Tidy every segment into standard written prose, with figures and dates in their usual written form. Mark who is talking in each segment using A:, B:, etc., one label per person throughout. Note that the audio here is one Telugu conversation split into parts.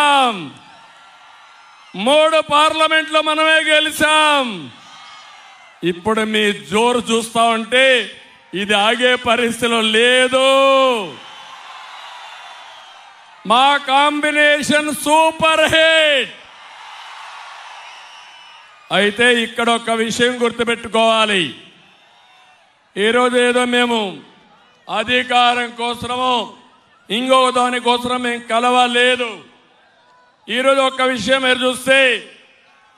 A: 3 పార్లమెంట్లో మనమే గెలిచాం. ఇప్పుడు మీ జోరు చూస్తా ఉంటే ఇది ఆగే పరిస్థితిలో లేదు. మా కాంబినేషన్ సూపర్ హిట్. అయితే ఇక్కడ ఒక విషయం గుర్తుపెట్టుకోవాలి. ఈరోజు ఏదో మేము అధికారం కోసమో ఇంకొక దానికోసం మేము కలవలేదు. ఈరోజు ఒక విషయం మీరు చూస్తే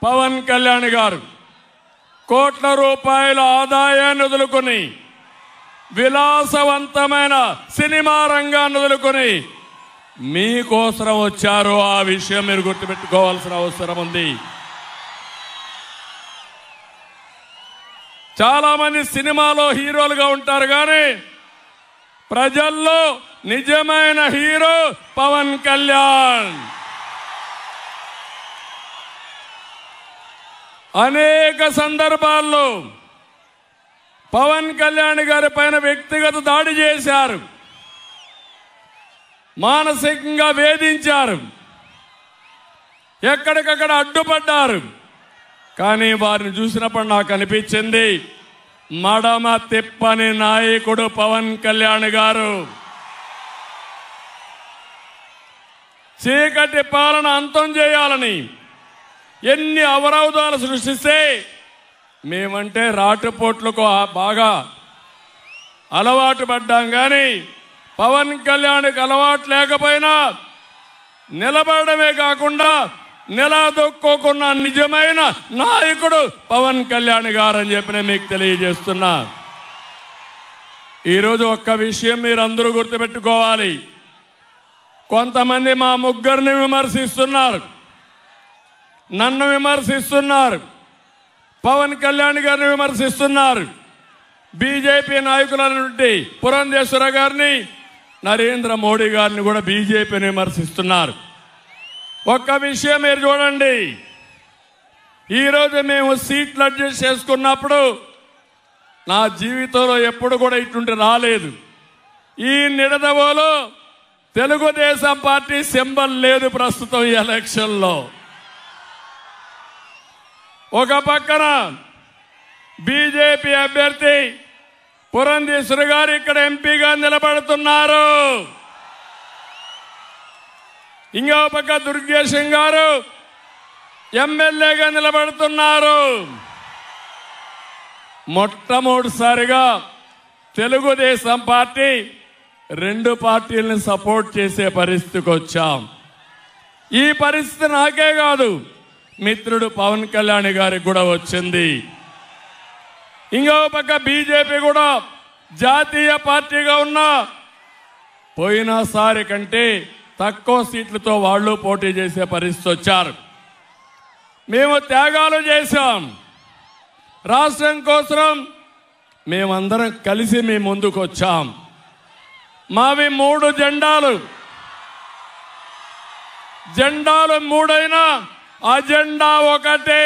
A: పవన్ కళ్యాణ్ గారు కోట్ల రూపాయల ఆదాయాన్ని వదులుకొని విలాసవంతమైన సినిమా రంగాన్ని వదులుకొని మీకోసం వచ్చారు. ఆ విషయం మీరు గుర్తుపెట్టుకోవాల్సిన అవసరం ఉంది. చాలా మంది సినిమాలో హీరోలుగా ఉంటారు కానీ ప్రజల్లో నిజమైన హీరో పవన్ కళ్యాణ్. అనేక సందర్భాల్లో పవన్ కళ్యాణ్ గారి పైన వ్యక్తిగత దాడి చేశారు, మానసికంగా వేధించారు, ఎక్కడికక్కడ అడ్డుపడ్డారు. కానీ వారిని చూసినప్పుడు నాకు అనిపించింది మడమ తిప్పని నాయకుడు పవన్ కళ్యాణ్ గారు. చీకటి పాలన అంతం చేయాలని ఎన్ని అవరోధాలు సృష్టిస్తే మేమంటే రాటుపోట్లకు బాగా అలవాటు పడ్డాం. కానీ పవన్ కళ్యాణ్కి అలవాటు లేకపోయినా నిలబడమే కాకుండా నిలదొక్కున్న నిజమైన నాయకుడు పవన్ కళ్యాణ్ గారు అని చెప్పి నేను మీకు తెలియజేస్తున్నా. ఈరోజు ఒక్క విషయం మీరందరూ గుర్తుపెట్టుకోవాలి. కొంతమంది మా ముగ్గురిని విమర్శిస్తున్నారు, నన్ను విమర్శిస్తున్నారు, పవన్ కళ్యాణ్ గారిని విమర్శిస్తున్నారు, బీజేపీ నాయకుల నుండి పురంధేశ్వర గారిని, నరేంద్ర మోడీ గారిని కూడా బీజేపీని విమర్శిస్తున్నారు. ఒక్క విషయం మీరు చూడండి. ఈరోజు మేము సీట్లు అడ్జస్ట్ చేసుకున్నప్పుడు నా జీవితంలో ఎప్పుడు కూడా ఇటువంటి రాలేదు. ఈ నిడదవోలో తెలుగుదేశం పార్టీ సింబల్ లేదు ప్రస్తుతం ఈ ఎలక్షన్లో. ఒక పక్కన బీజేపీ అభ్యర్థి పురంధేశ్వర గారు ఇక్కడ ఎంపీగా నిలబడుతున్నారు. ఇంకో పక్క దుర్గేశం గారు ఎమ్మెల్యేగా నిలబడుతున్నారు. మొట్టమొదటిసారిగా తెలుగుదేశం పార్టీ 2 పార్టీలను సపోర్ట్ చేసే పరిస్థితికి వచ్చాం. ఈ పరిస్థితి నాకే కాదు, మిత్రుడు పవన్ కళ్యాణ్ గారికి కూడా వచ్చింది. ఇంకో పక్క బీజేపీ కూడా జాతీయ పార్టీగా ఉన్నా పోయినసారి కంటే తక్కువ సీట్లతో వాళ్ళు పోటీ చేసే పరిస్థితి వచ్చారు. మేము త్యాగాలు చేశాం. రాష్ట్రం కోసం మేమందరం కలిసి మీ ముందుకు వచ్చాం. మావి 3 జెండాలు. జెండాలు 3 అయినా అజెండా ఒకటే.